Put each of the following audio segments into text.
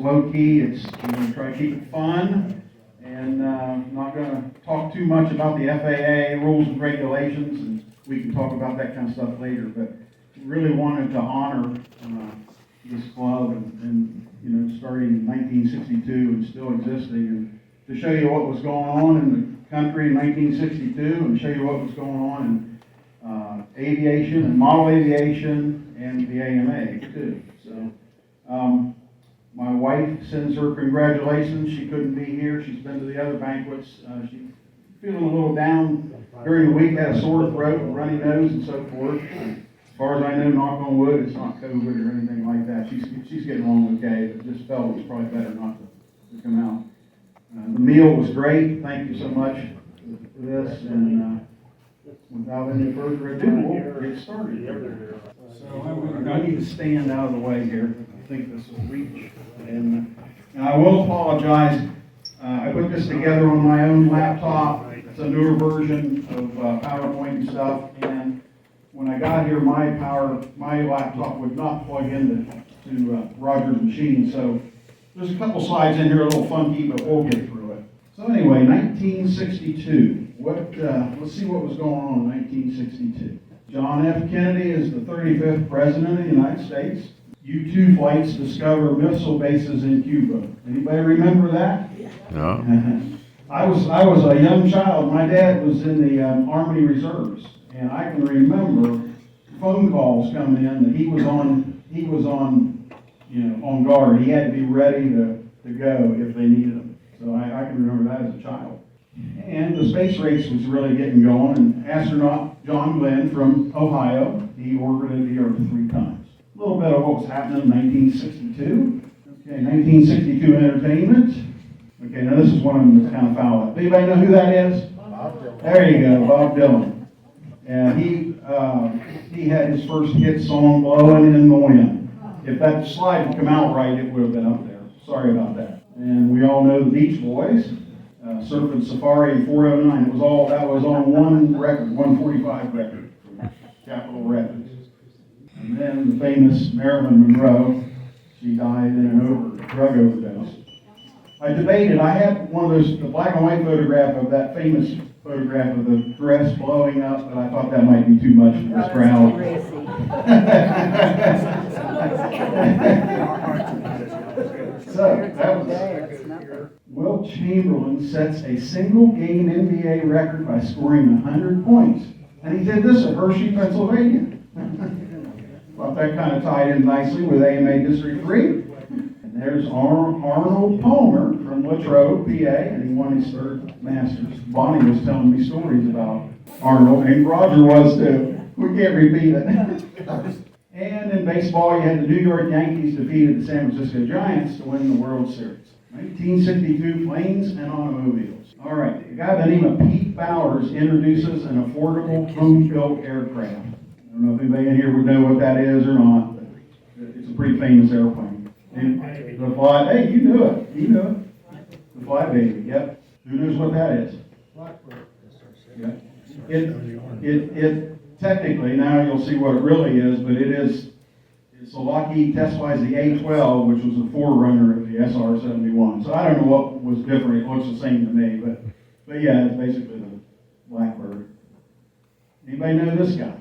low key. We're going to try to keep it fun, and I'm not going to talk too much about the FAA rules and regulations, and we can talk about that kind of stuff later. But really wanted to honor this club and starting in 1962 and still existing, and to show you what was going on in the country in 1962, and show you what was going on in aviation and model aviation and the AMA too. So my wife sends her congratulations. She couldn't be here. She's been to the other banquets. She's feeling a little down during the week, had a sore throat, runny nose, and so forth. As far as I know, knock on wood, it's not COVID or anything like that. She's getting along okay, but just felt it was probably better not to come out. The meal was great. Thank you so much for this. And without any further ado, we'll get started. So I need to stand out of the way here. I think this will reach. And I will apologize. I put this together on my own laptop. It's a newer version of PowerPoint and stuff. And when I got here, my laptop would not plug into Roger's machine. So there's a couple slides in here a little funky, but we'll get through it. So anyway, 1962. Let's see what was going on in 1962. John F. Kennedy is the 35th President of the United States. U-2 flights discover missile bases in Cuba. Anybody remember that? No. I was a young child. My dad was in the Army Reserves, and I can remember phone calls coming in that he was on guard. He had to be ready to go if they needed him. So I can remember that as a child. And the space race was really getting going, and astronaut John Glenn from Ohio, he orbited the Earth 3 times. A little bit of what was happening in 1962. Okay, 1962 entertainment. Okay, now this is one of them that's kind of foul up. Anybody know who that is? Bob Dylan. There you go, Bob Dylan. And he had his first hit song, Blowing in the Wind. If that slide had come out right, it would have been up there. Sorry about that. And we all know the Beach Boys, Surfing Safari 409. That was on one record, 145 record from Capitol Records. And then the famous Marilyn Monroe, she died in a drug overdose. I debated, I had one of the black and white photograph of that famous photograph of the dress blowing up, but I thought that might be too much for this crowd. So, that was Wilt Chamberlain sets a single-game NBA record by scoring 100 points. And he did this at Hershey, Pennsylvania. Thought that kind of tied in nicely with AMA District 3. And there's Arnold Palmer from Outtro, PA, and he won his third Masters. Bonnie was telling me stories about Arnold, and Roger was too. We can't repeat it. And in baseball, you had the New York Yankees defeated the San Francisco Giants to win the World Series. 1962 planes and automobiles. All right, a guy by the name of Pete Bowers introduces an affordable home-built aircraft. I don't know if anybody in here would know what that is or not, but it's a pretty famous airplane. And the fly, hey, you knew it. You knew it. The Fly Baby, yep. Who knows what that is? Yeah. It technically, now you'll see what it really is, but it's a Lockheed test flies the A-12, which was the forerunner of the SR-71. So I don't know what was different. It looks the same to me, but yeah, it's basically the Blackbird. Anybody know this guy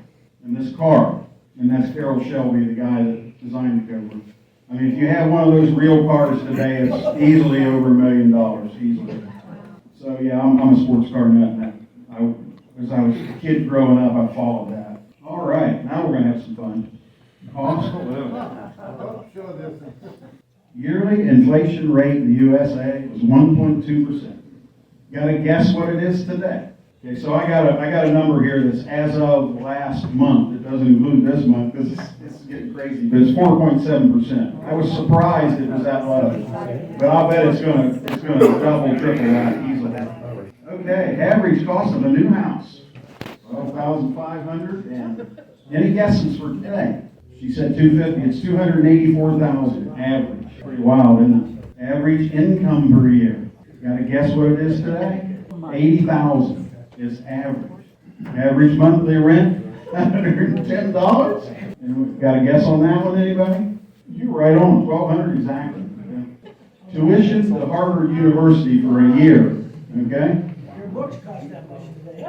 and this car? And that's Carroll Shelby, the guy that designed the Cobra. I mean, if you have one of those real cars today, it's easily over $1 million, easily. So yeah, I'm a sports car nut. As I was a kid growing up, I followed that. All right, now we're going to have some fun. Cost of living. Yearly inflation rate in the USA was 1.2%. Got to guess what it is today? Okay, so I got a number here that's as of last month. It doesn't include this month because it's getting crazy, but it's 4.7%. I was surprised it was that low, but I'll bet it's gonna double, triple that easily. Okay, average cost of a new house, $12,500. And any guesses for today? She said $250. It's $284,000 average. Pretty wild, isn't it? Average income per year. Got to guess what it is today? $80,000 is average. Average monthly rent, $110. And we've got a guess on that one, anybody? You were right on, $1,200 exactly. Yeah. tuition to Harvard University for a year, okay? Your books cost that much today.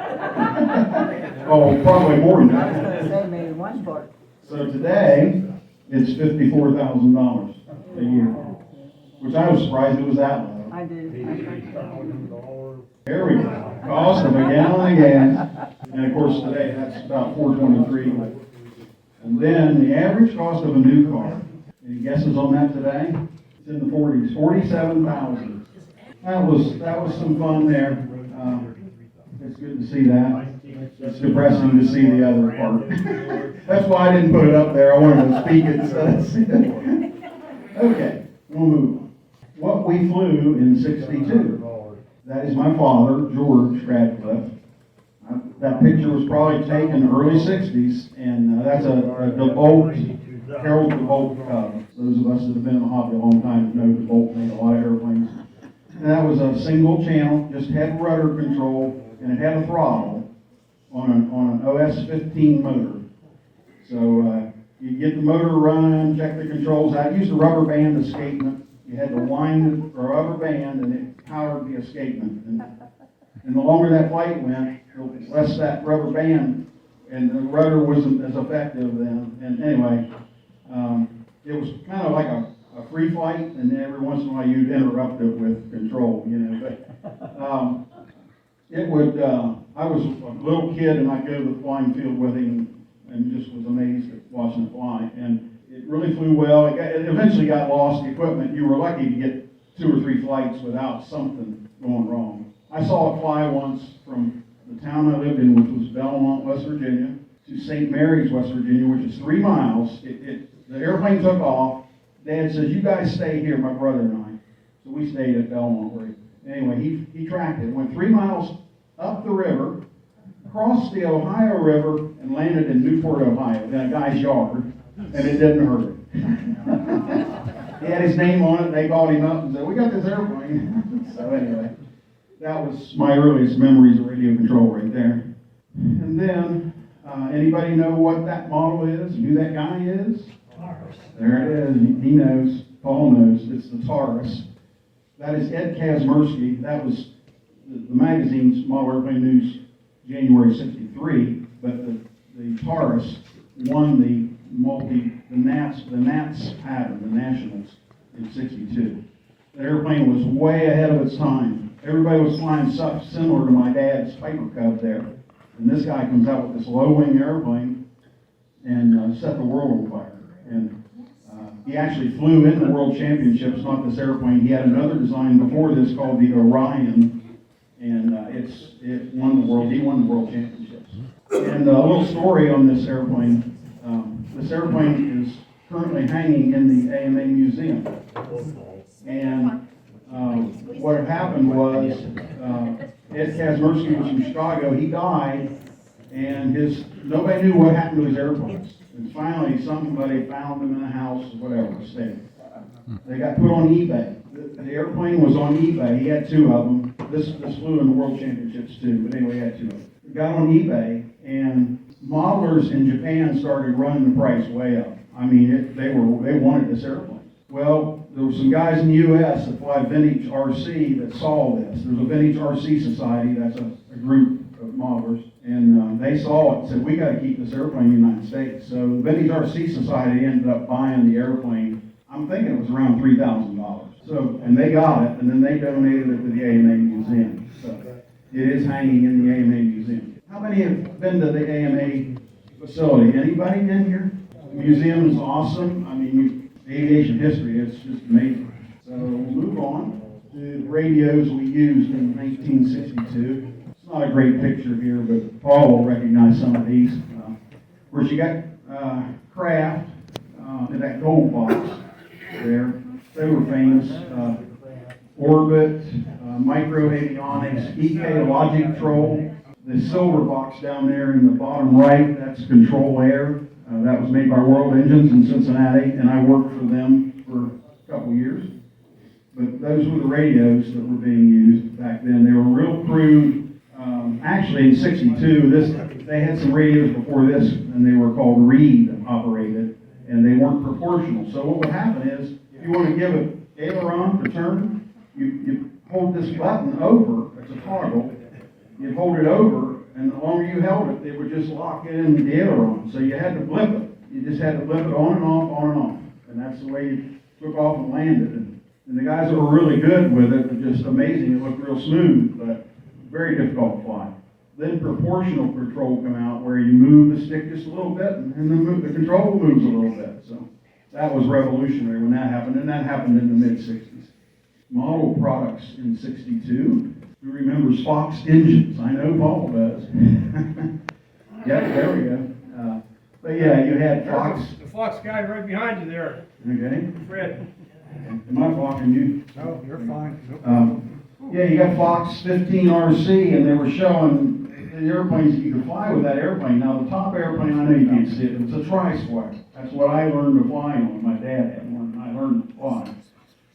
Oh, probably more than I was that. gonna say maybe one book. So today, it's $54,000 a year, which I was surprised it was that low. I did. There we go. Cost of a gallon of gas. And of course, today, that's about $4.23. And then the average cost of a new car, any guesses on that today? It's in the 40s, 47,000. That was some fun there. It's good to see that. It's depressing to see the other part. That's why I didn't put it up there. I wanted to speak it instead of see it. Okay, we'll move on. What we flew in '62. That is my father, George Radcliff. That picture was probably taken early '60s, and that's a DeBolt, Harold DeBolt Cub. Those of us that have been in the hobby a long time know DeBolt made a lot of airplanes. And that was a single channel, just had rudder control, and it had a throttle on an OS 15 motor. So you get the motor running, check the controls out. Use the rubber band escapement. You had to wind the rubber band, and it powered the escapement. And the longer that flight went, the less that rubber band, and the rudder wasn't as effective then. And anyway, it was kind of like a free flight, and every once in a while you'd interrupt it with control, you know. But it would. I was a little kid, and I'd go to the flying field with him, and just was amazed at watching it fly. And it really flew well. It eventually got lost. The equipment. You were lucky to get 2 or 3 flights without something going wrong. I saw it fly once from the town I lived in, which was Belmont, West Virginia, to St. Mary's, West Virginia, which is 3 miles. The airplane took off. Dad says, "You guys stay here, my brother and I." So we stayed at Belmont. Anyway, he tracked it. Went 3 miles up the river, crossed the Ohio River, and landed in Newport, Ohio, in a guy's yard, and it didn't hurt him. He had his name on it, and they called him up and said, "We got this airplane." So anyway, that was my earliest memories of radio control right there. And then, anybody know what that model is? Who that guy is? Taurus. There it is. He knows. Paul knows. It's the Taurus. That is Ed Kazmersky. That was the magazine's Model Airplane News, January '63. But the Taurus won the Nats pattern, the Nationals, in '62. The airplane was way ahead of its time. Everybody was flying stuff similar to my dad's Piper Cub there. And this guy comes out with this low-wing airplane and set the world on fire. And he actually flew in the World Championships, not this airplane. He had another design before this called the Orion, and it won the world. He won the World Championships. And a little story on this airplane. This airplane is currently hanging in the AMA Museum. And what had happened was Ed Kazmersky was from Chicago. He died, and nobody knew what happened to his airplanes. And finally, somebody found them in a house, whatever, state. They got put on eBay. The airplane was on eBay. He had 2 of them. This flew in the World Championships too, but anyway, he had 2 of them. It got on eBay, and modelers in Japan started running the price way up. I mean, they wanted this airplane. Well, there were some guys in the U.S. that fly vintage RC that saw this. There's a vintage RC society. That's a group of modelers. And they saw it and said, "We got to keep this airplane in the United States." So the Vintage RC Society ended up buying the airplane. I'm thinking it was around $3,000. So, and they got it, and then they donated it to the AMA Museum. So it is hanging in the AMA Museum. How many have been to the AMA facility? Anybody in here? The museum is awesome. I mean, aviation history, it's just amazing. So we'll move on to the radios we used in 1962. It's not a great picture here, but Paul will recognize some of these. Of course, you got Kraft in that gold box there. They were famous. Orbit, Micro Avionics, EK Logic Troll. The silver box down there in the bottom right, that's Control Air. That was made by World Engines in Cincinnati, and I worked for them for a couple years. But those were the radios that were being used back then. They were real crude. Actually, in '62, they had some radios before this, and they were called reed operated, and they weren't proportional. So what would happen is, if you want to give it aileron to turn, you hold this button over, it's a toggle, you'd hold it over, and the longer you held it, it would just lock in the aileron. So you had to blip it. You just had to blip it on and off, on and off. And that's the way you took off and landed. And the guys that were really good with it were just amazing. It looked real smooth, but very difficult to fly. Then proportional control come out, where you move the stick just a little bit, and the control moves a little bit. So that was revolutionary when that happened, and that happened in the mid-60s. Model products in 62. Who remembers Fox engines? I know Paul does. Yep, there we go. But yeah, you had Fox. The Fox guy right behind you there, Okay. Fred. Am I blocking you? No, you're fine. Yeah, you got Fox 15 RC, and they were showing the airplanes that you could fly with that airplane. Now, the top airplane, I know you can't see it, it's a tri-square. That's what I learned to fly on. My dad had one, and I learned to fly.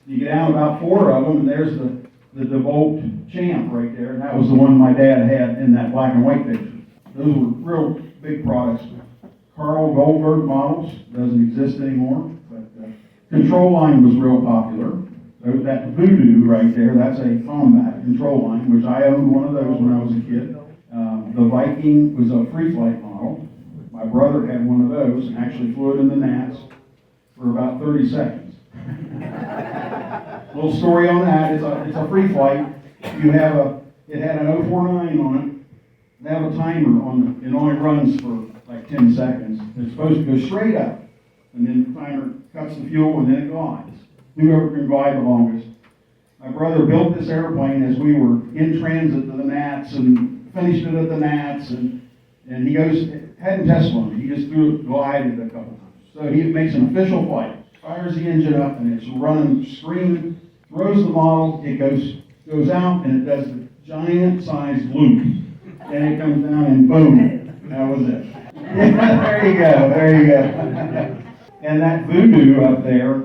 You get down about 4 of them, and there's the DeVolt Champ right there, and that was the one my dad had in that black and white picture. Those were real big products. Carl Goldberg models, doesn't exist anymore, but control line was real popular. So that Voodoo right there, that's a combat control line, which I owned one of those when I was a kid. The Viking was a free flight model. My brother had one of those and actually flew it in the Nats for about 30 seconds. Little story on that, it's a free flight. It had an 049 on it. They have a timer on it only runs for like 10 seconds. It's supposed to go straight up, and then the timer cuts the fuel and then it glides. Whoever can glide the longest. My brother built this airplane as we were in transit to the Nats and finished it at the Nats, and he hadn't test flown it. He just glided a couple times. So he makes an official flight, fires the engine up, and it's running, screaming, throws the model, it goes out, and it does the giant sized loop. And it comes down and boom, that was it. There you go. And that Voodoo up there,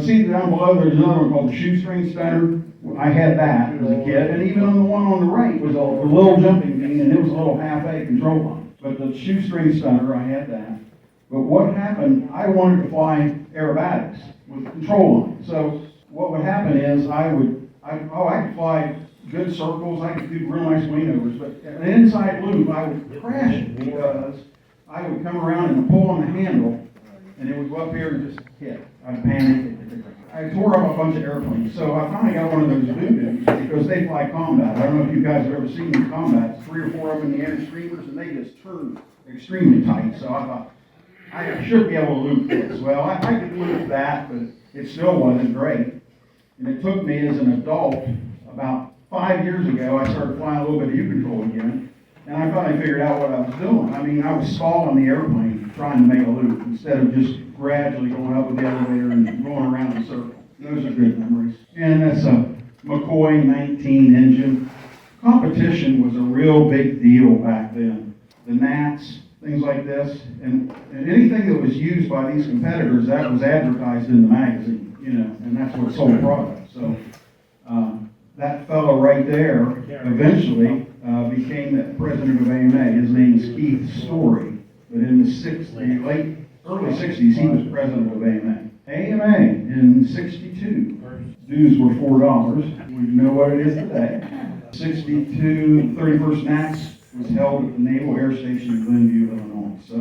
see down below there's another one called the shoestring stunner. I had that as a kid, and even on the one on the right was a little jumping bean, and it was a little half-A control line. But the shoestring stunner, I had that. But what happened, I wanted to fly aerobatics with control line. So what would happen is I could fly good circles, I could do real nice wing-overs, but an inside loop, I would crash it because I would come around and pull on the handle, and it would go up here and just hit. I'd panic. I tore up a bunch of airplanes, so I finally got one of those Voodoo's because they fly combat. I don't know if you guys have ever seen these combats, 3 or 4 of them in the air streamers, and they just turn extremely tight. So I thought, I should be able to loop this. Well, I could loop that, but it still wasn't great. And it took me as an adult, about 5 years ago, I started flying a little bit of U-control again, and I finally figured out what I was doing. I mean, I was stalling the airplane trying to make a loop instead of just gradually going up with the elevator and going around in a circle. Those are good memories. And that's a McCoy 19 engine. Competition was a real big deal back then. The Nats, things like this, and anything that was used by these competitors, that was advertised in the magazine, and that's what sold products. So that fellow right there eventually became the president of AMA. His name is Keith Story, but in the early 60s, he was president of AMA. AMA in 62, dues were $4. We know what it is today. 62, 31st Nats was held at the Naval Air Station in Glenview, Illinois. So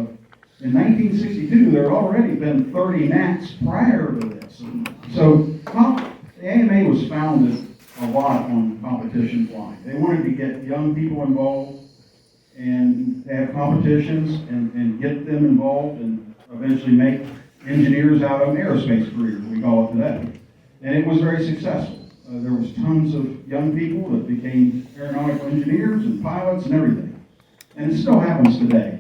in 1962, there had already been 30 Nats prior to this. So the AMA was founded a lot on competition flying. They wanted to get young people involved and have competitions and get them involved and eventually make engineers out of an aerospace career, we call it today. And it was very successful. There was tons of young people that became aeronautical engineers and pilots and everything. And it still happens today.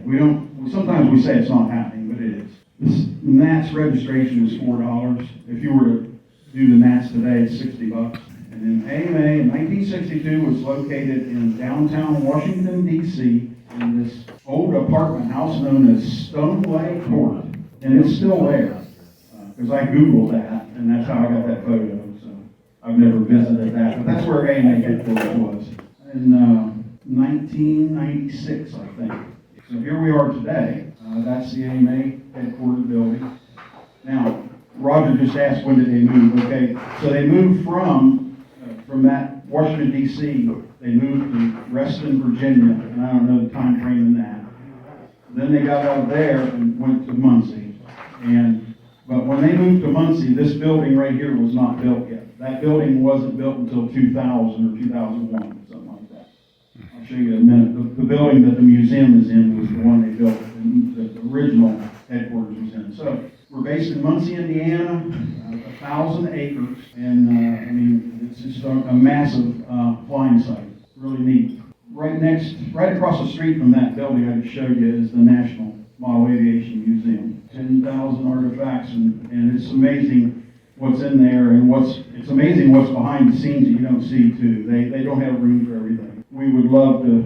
Sometimes we say it's not happening, but it is. This NATS registration is $4. If you were to do the NATS today, it's $60. And then AMA in 1962 was located in downtown Washington, D.C. in this old apartment house known as Stoneway Court. And it's still there, because I Googled that, and that's how I got that photo. So I've never visited that, but that's where AMA headquarters was. In 1996, I think. So here we are today. That's the AMA headquarters building. Now, Roger just asked, when did they move? Okay, so they moved from that Washington D.C., they moved to Reston, Virginia, and I don't know the time frame in that. Then they got out of there and went to Muncie. But when they moved to Muncie, this building right here was not built yet. That building wasn't built until 2000 or 2001, something like that. I'll show you in a minute. The building that the museum is in was the one they built, and the original headquarters was in. So we're based in Muncie, Indiana, 1,000 acres, and I mean, it's just a massive flying site. Really neat. Right across the street from that building I just showed you is the National Model Aviation Museum. 10,000 artifacts, and it's amazing what's in there, and it's amazing what's behind the scenes that you don't see too. They don't have room for everything. We would love to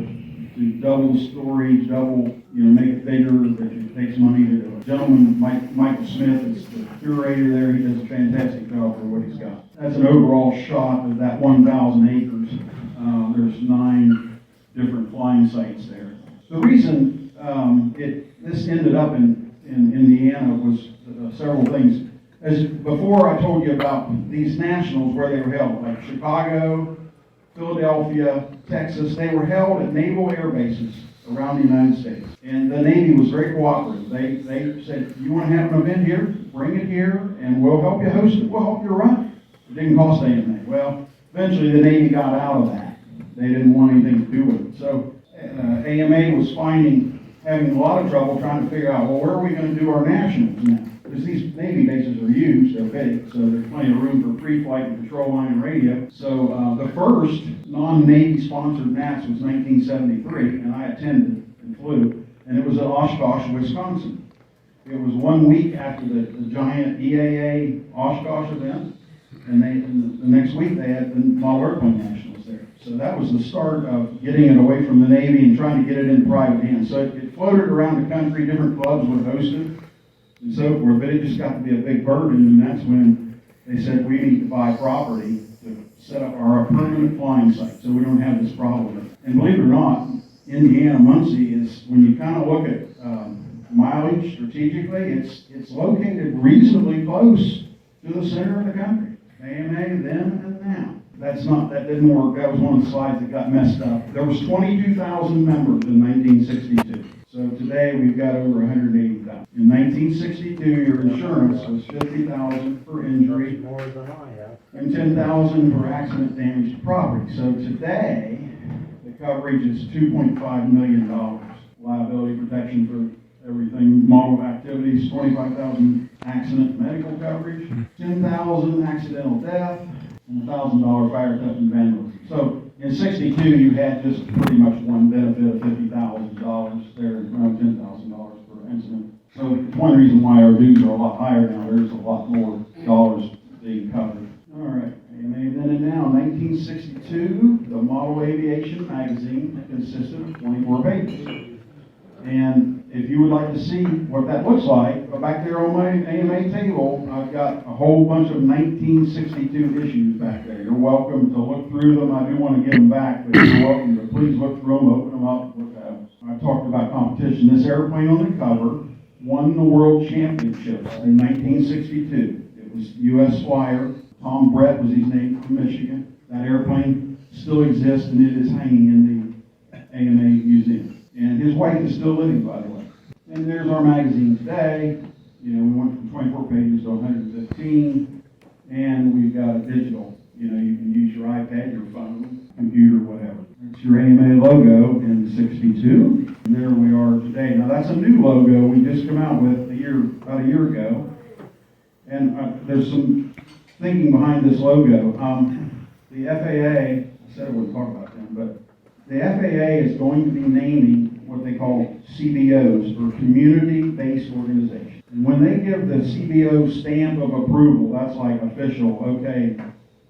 double the storage, make it bigger, but it takes money to do. A gentleman, Michael Smith, is the curator there. He does a fantastic job for what he's got. That's an overall shot of that 1,000 acres. There's 9 different flying sites there. The reason this ended up in Indiana was several things. As before, I told you about these nationals where they were held, like Chicago, Philadelphia, Texas. They were held at naval air bases around the United States. And the Navy was very cooperative. They said, you want to have an event here? Bring it here, and we'll help you host it. We'll help you run it. It didn't cost anything. Well, eventually the Navy got out of that. They didn't want anything to do with it. So AMA was having a lot of trouble trying to figure out, well, where are we going to do our nationals now? Because these Navy bases are huge, they're big, so there's plenty of room for pre-flight and control line and radio. So the first non-Navy sponsored NATS was 1973, and I attended and flew, and it was at Oshkosh, Wisconsin. It was 1 week after the giant EAA Oshkosh event, and the next week they had the Model Airplane Nationals there. So that was the start of getting it away from the Navy and trying to get it in private hands. So it floated around the country, different clubs would host it, and so forth, but it just got to be a big burden, and that's when they said we need to buy property to set up our permanent flying site so we don't have this problem. And believe it or not, Indiana, Muncie is, when you kind of look at mileage strategically, it's located reasonably close to the center of the country. AMA then and now. That didn't work. That was one of the slides that got messed up. There was 22,000 members in 1962. So today we've got over 180,000. In 1962, your insurance was $50,000 for injury and $10,000 for accident damage to property. So today, the coverage is $2.5 million. Liability protection for everything, model activities, $25,000 accident medical coverage, $10,000 accidental death, and $1,000 fire, theft, and vandalism. So in '62, you had just pretty much one benefit of $50,000 there, around $10,000 per incident. So it's one reason why our dues are a lot higher now. There's a lot more dollars being covered. All right, and then and now, 1962, the Model Aviation magazine consisted of 24 pages. And if you would like to see what that looks like, go back there on my AMA table. I've got a whole bunch of 1962 issues back there. You're welcome to look through them. I do want to give them back, but you're welcome to please look through them, open them up, look at them. I talked about competition. This airplane on the cover won the World Championships in 1962. It was U.S. flyer. Tom Brett was his name, from Michigan. That airplane still exists, and it is hanging in the AMA Museum. And his wife is still living, by the way. And there's our magazine today. We went from 24 pages to 115, and we've got a digital. You can use your iPad, your phone, computer, whatever. That's your AMA logo in '62. And there we are today. Now that's a new logo we just came out with about a year ago. And there's some thinking behind this logo. The FAA, I said I wouldn't talk about them, but the FAA is going to be naming what they call CBOs, or community-based organizations. And when they give the CBO stamp of approval, that's like official, okay,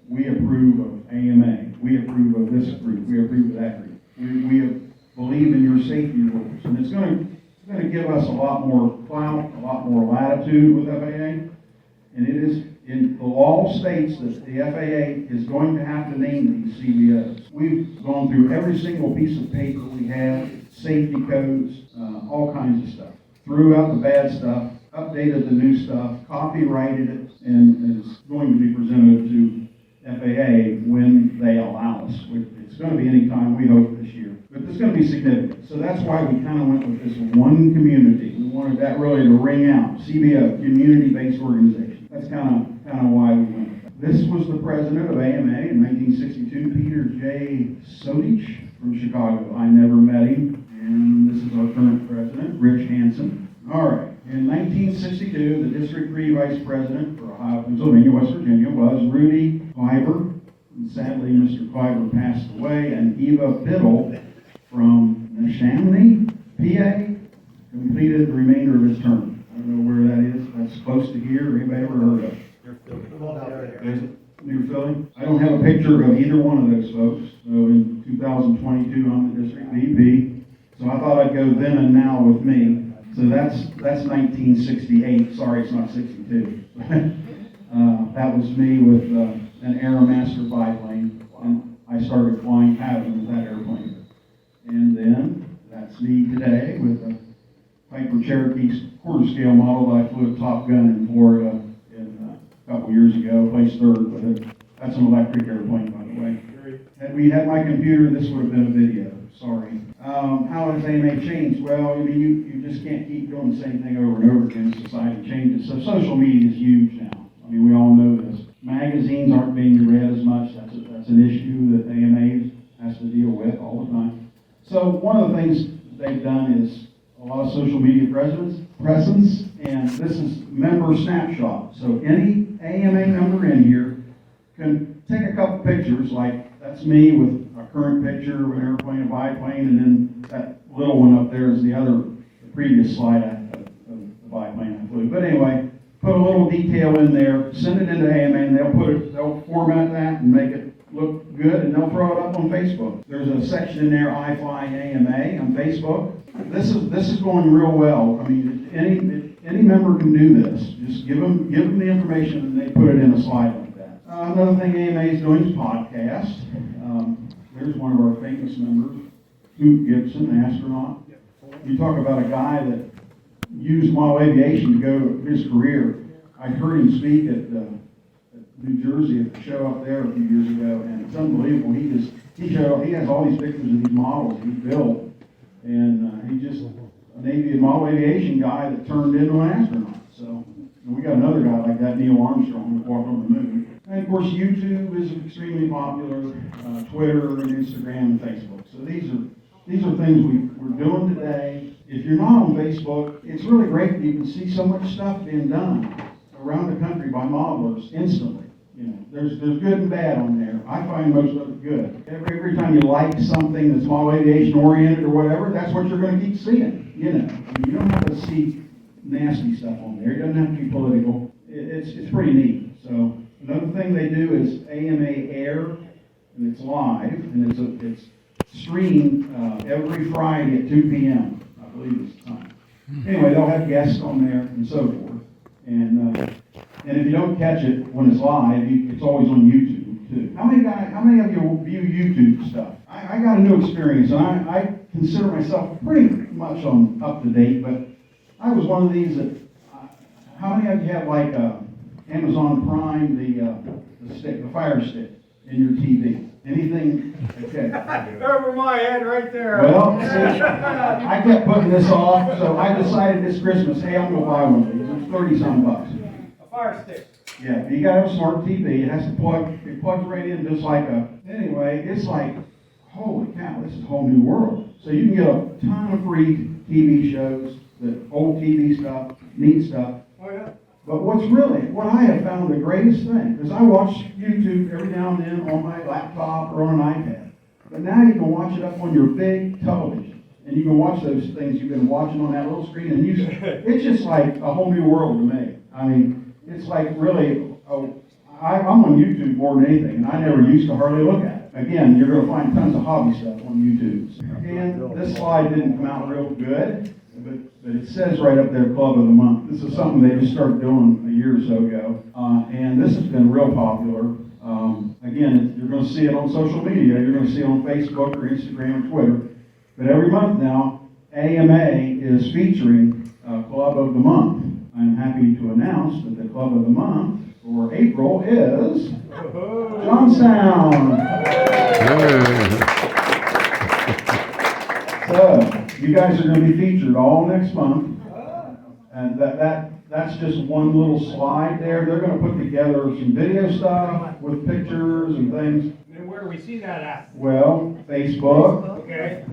we approve of AMA, we approve of this group, we approve of that group. We believe in your safety rules. And it's going to give us a lot more clout, a lot more latitude with FAA. And it is, in the law states that the FAA is going to have to name these CBOs. We've gone through every single piece of paper we have, safety codes, all kinds of stuff. Threw out the bad stuff, updated the new stuff, copyrighted it, and is going to be presented to FAA when they allow us. It's going to be any time, we hope, this year. But it's going to be significant. So that's why we kind of went with this one community. We wanted that really to ring out. CBO, community-based organization. That's kind of why we went with that. This was the president of AMA in 1962, Peter J. Sodich from Chicago. I never met him. And this is our current president, Rich Hansen. All right. In 1962, the District 3 Vice President for Ohio, Pennsylvania, West Virginia was Rudy Kleiber. And sadly, Mr. Kleiber passed away. And Eva Biddle from Neshaminy, PA, completed the remainder of his term. I don't know where that is. That's close to here. Anybody ever heard of it? Is it near Philly? I don't have a picture of either one of those folks. So in 2022, I'm the District VP. So I thought I'd go then and now with me. So that's 1968. Sorry, it's not 62. That was me with an Aeromaster biplane, and I started flying pattern with that airplane. And then that's me today with a Piper Cherokee quarter scale model that I flew at Top Gun in Florida a couple years ago. Placed third with it. That's an electric airplane, by the way. Had we had my computer, this would have been a video. Sorry. How has AMA changed? Well, I mean, you just can't keep doing the same thing over and over again. Society changes. So social media is huge now. I mean, we all know this. Magazines aren't being read as much. That's an issue that AMA has to deal with all the time. So one of the things they've done is a lot of social media presence, and this is member snapshot. So any AMA member in here can take a couple pictures, like that's me with a current picture of an airplane, a biplane, and then that little one up there is the previous slide of the biplane I flew. But anyway, put a little detail in there, send it into AMA, and they'll format that and make it look good, and they'll throw it up on Facebook. There's a section in there, I Fly AMA on Facebook. This is going real well. I mean, any member can do this. Just give them the information, and they put it in a slide like that. Another thing AMA is doing is podcast. There's one of our famous members, Hoot Gibson, astronaut. You talk about a guy that used model aviation to go his career. I heard him speak at New Jersey at the show up there a few years ago, and it's unbelievable. He has all these pictures of these models he built, and he just a Navy model aviation guy that turned into an astronaut. So and we got another guy like that, Neil Armstrong, who walked on the moon. And of course, YouTube is extremely popular, Twitter and Instagram and Facebook. So these are things we're doing today. If you're not on Facebook, it's really great. You can see so much stuff being done around the country by modelers instantly. You know, there's good and bad on there. I find most of it good. Every time you like something that's model aviation oriented or whatever, that's what you're going to keep seeing. You know, I mean, you don't have to see nasty stuff on there. It doesn't have to be political. It's pretty neat. So another thing they do is AMA Air, and it's live, and it's streamed every Friday at 2 p.m. I believe it's the time. Anyway, they'll have guests on there and so forth. And if you don't catch it when it's live, it's always on YouTube too. How many of you view YouTube stuff? I got a new experience, and I consider myself pretty much on up to date, but I was one of these that. How many of you have like Amazon Prime, the Fire Stick in your TV? Anything? Okay. Over my head right there. Well, see, I kept putting this off, so I decided this Christmas, hey, I'm gonna buy one of these. It's 30-some bucks. A Fire Stick. Yeah, you gotta have a smart TV. It has to it plugs right in just like anyway, it's like, holy cow, this is a whole new world. So you can get a ton of free TV shows, the old TV stuff, neat stuff. Oh, yeah. But what I have found the greatest thing is I watch YouTube every now and then on my laptop or on an iPad. But now you can watch it up on your big television. And you can watch those things you've been watching on that little screen. And it's just like a whole new world to me. I mean, it's like really, I'm on YouTube more than anything. And I never used to hardly look at it. Again, you're going to find tons of hobby stuff on YouTube. And this slide didn't come out real good. But it says right up there, Club of the Month. This is something they just started doing a year or so ago. And this has been real popular. Again, you're going to see it on social media. You're going to see it on Facebook or Instagram or Twitter. But every month now, AMA is featuring Club of the Month. I'm happy to announce that the Club of the Month April is Johnstown. So, you guys are going to be featured all next month. And that's just one little slide there. They're going to put together some video stuff with pictures and things. And where do we see that at? Well, Facebook, Okay.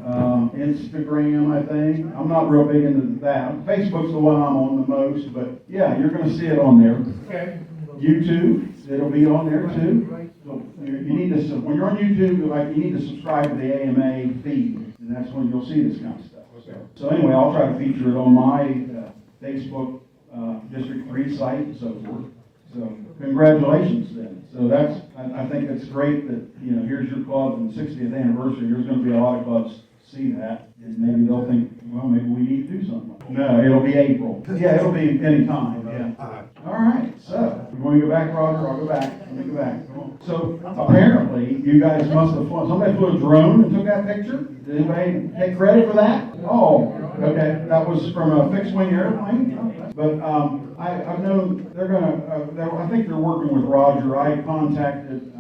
Instagram, I think. I'm not real big into that. Facebook's the one I'm on the most, but yeah, you're going to see it on there. Okay. YouTube, it'll be on there too. So you need to, when you're on YouTube, like, you need to subscribe to the AMA feed, and that's when you'll see this kind of stuff. So anyway, I'll try to feature it on my Facebook District 3 site and so forth. So congratulations then. So that's, I think it's great that, you know, here's your club and 60th anniversary. There's going to be a lot of clubs see that, and maybe they'll think, well, maybe we need to do something. No, it'll be April. Yeah, it'll be any time, yeah. All right, so, you want to go back, Roger? I'll go back. Let me go back. Come on. So, apparently, you guys must have flown, somebody flew a drone and took that picture? Did anybody take credit for that? Oh, okay, that was from a fixed-wing airplane? But, I've known, they're gonna, I think they're working with Roger. I contacted,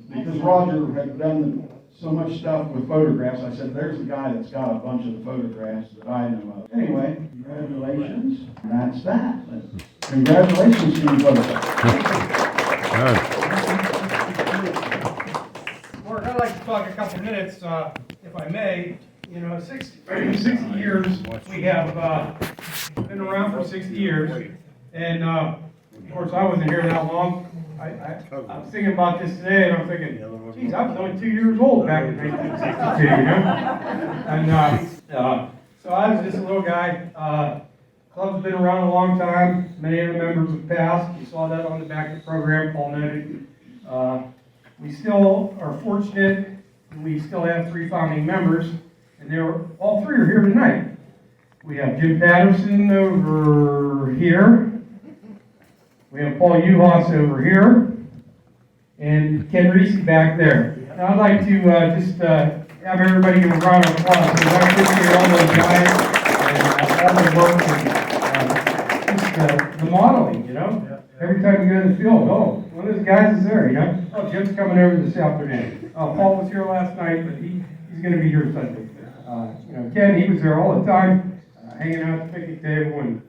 because Roger had done so much stuff with photographs. I said, there's a guy that's got a bunch of the photographs that I know of. Anyway, congratulations. That's that. Congratulations to you folks. Mark, I'd like to talk a couple minutes, if I may. You know, 60 years, we have been around for 60 years. And, of course, I wasn't here that long. I was thinking about this today, and I'm thinking, geez, I was only 2 years old back in 1962, you know? And so I was just a little guy. Club's been around a long time. Many of the members have passed. You saw that on the back of the program, Paul noted. We still are fortunate. We still have 3 founding members, and all 3 are here tonight. We have Jim Patterson over here. We have Paul Uhas over here, and Ken Reese back there. Now I'd like to just have everybody give a round of applause, because I appreciate all those guys and all the work and just the modeling, you know? Every time you go to the field, oh, one of those guys is there, you know? Oh, Jim's coming over this afternoon. Paul was here last night, but he's going to be here Sunday. You know, Ken, he was there all the time, hanging out at the picnic table and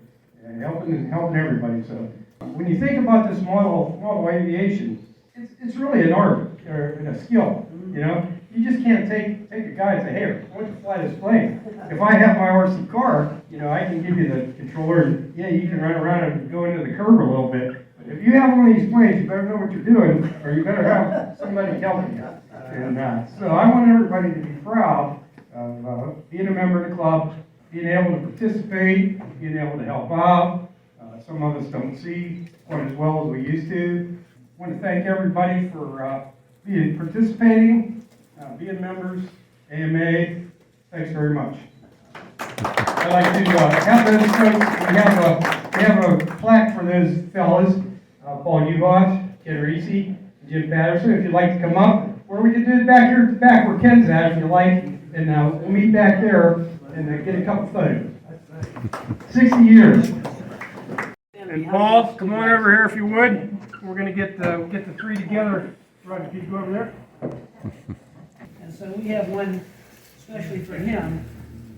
helping everybody. So when you think about this model aviation, it's really an art or a skill. You know, you just can't take a guy and say, hey, I want to fly this plane. If I have my RC car, you know, I can give you the controller and yeah, you can run around and go into the curb a little bit. But if you have one of these planes, you better know what you're doing, or you better have somebody helping you. And so I want everybody to be proud of being a member of the club, being able to participate, being able to help out. Some of us don't see quite as well as we used to. I want to thank everybody for participating, being members, AMA. Thanks very much. I'd like to have those folks, we have a plaque for those fellas, Paul Uhas, Ken Reese, and Jim Patterson. If you'd like to come up, or we can do it back here at the back where Ken's at if you like, and we'll meet back there and get a couple photos. 60 years. And Paul, come on over here if you would. We're going to get the 3 together. Roger, can you go over there? And so we have one especially for him.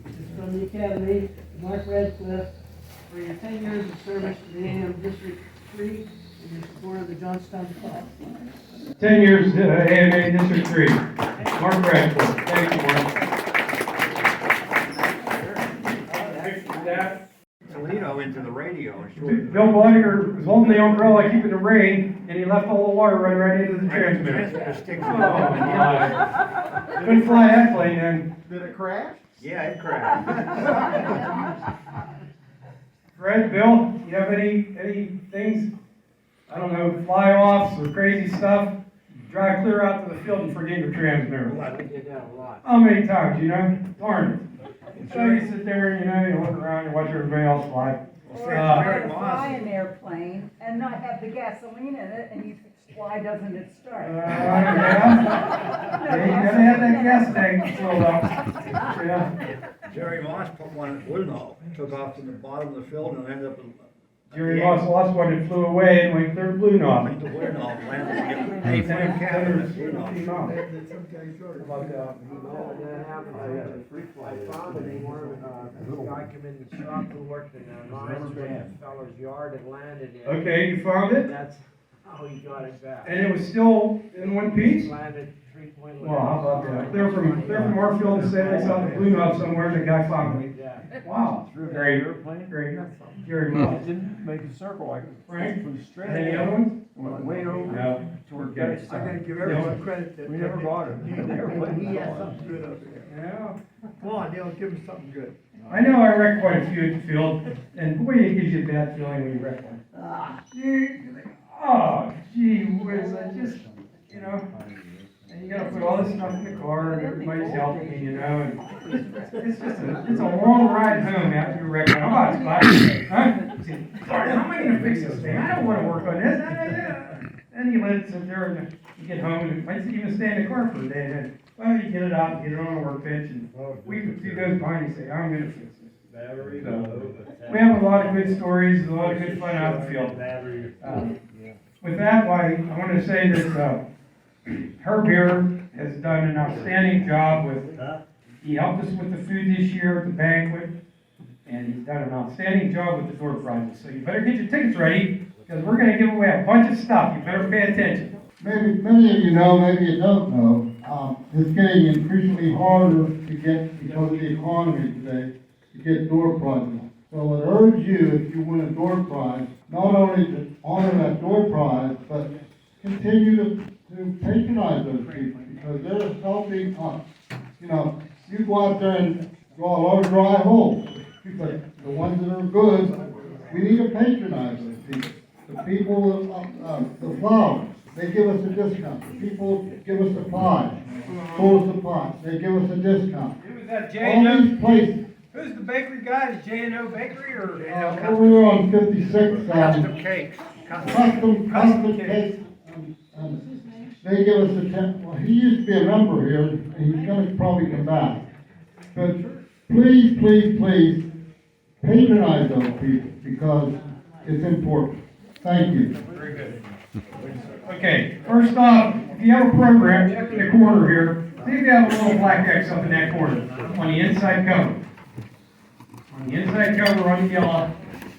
It's from the Academy, Mark Radcliff, for your 10 years of service to the AM District 3 and your support of the Johnstown Club. 10 years AMA District 3. Mark Radcliff. Thank you, Mark. Toledo into the radio. Bill Bloniger was holding the umbrella, keeping the rain, and he left all the water running right into the transmitter. Couldn't fly that plane then. Did it crash? Yeah, it crashed. Fred, Bill, you have any things, I don't know, fly-offs or crazy stuff? Drive clear out to the field and forget your transmitter. We did that a lot. How many times, you know? Darn it. So you sit there, you know, you look around, you watch everybody else fly. Very Fly an airplane and not have the gasoline in it, and you think, why doesn't it start? Yeah. Yeah, you gotta have that gas tank filled up. Yeah. Jerry Moss put one at Woodhull, took off to the bottom of the field and ended up Jerry lost one that flew away and went third blue knob. The weird old land. Hey, Hey, Frank Cabot. I found it in one, guy come in the shop who worked in a mine, the fellow's yard and landed it. Okay, you found it? That's how he got it back. And it was still in one piece? Landed 3-point. Well, how about that? They're from Moorfield, say they saw the blue knob somewhere, and the guy found it. Yeah. Wow, very, very, very well. Didn't make a circle, like, Frank, was straight. any other ones? Went way over. No. Toward Okay. Gates. I gotta give everyone credit that. We never bought it. He has something good up there. Yeah. Come on, Neil, give him something good. I know I wrecked quite a few at the field, and boy, it gives you a bad feeling when you wreck one. You think, oh, gee whiz, I just, you know, and you gotta put all this stuff in the car, and everybody's helping me, you know, and it's just it's a long ride home after you wreck one. How about it, Spot? Huh? Sorry, how am I gonna fix this thing? I don't wanna work on this. And you let it sit there, and you get home, and you might even stay in the car for a day, and then, well, you get it out, get it on a workbench, and a week or two goes by, and you say, I'm gonna fix this. We have a lot of good stories, a lot of good fun out in the field. With that, I want to say that Herb here has done an outstanding job with, he helped us with the food this year at the banquet, and he's done an outstanding job with the door prizes. So you better get your tickets ready, because we're going to give away a bunch of stuff. You better pay attention. Maybe many of you know, maybe you don't know, it's getting increasingly harder to get, because of the economy today, to get door prizes. So I would urge you, if you win a door prize, not only to honor that door prize, but continue to patronize those people, because they're helping us. You know, you go out there and draw a lot of dry holes, but the ones that are good, we need to patronize those people. The people, the flowers, they give us a discount. The people give us the pie, sold us the pie, they give us a discount. Who was that, All J&O? these places, Who's the bakery guy? Is J&O Bakery or? over here on 56, Custom cakes. custom cakes, they give us a well, he used to be a member here, and he's gonna probably come back. But please, please, please, patronize those people, because it's important. Thank you. Very good. Okay, first off, if you have a program, check in the corner here, see if you have a little black X up in that corner, on the inside cover. On the inside cover, on the yellow.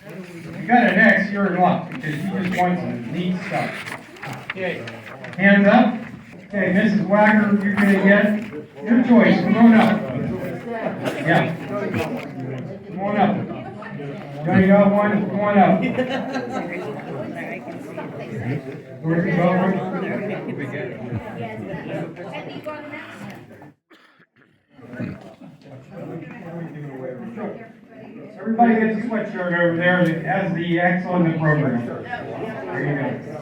If you got an X, you're in luck, because you just want some neat stuff. Okay, hands up. Okay, Mrs. Wagner, you're gonna get your choice, come on up. Yeah. Come on up. Johnny got one, come on up. Where's the Everybody gets a sweatshirt over there that has the X on the program. There you go.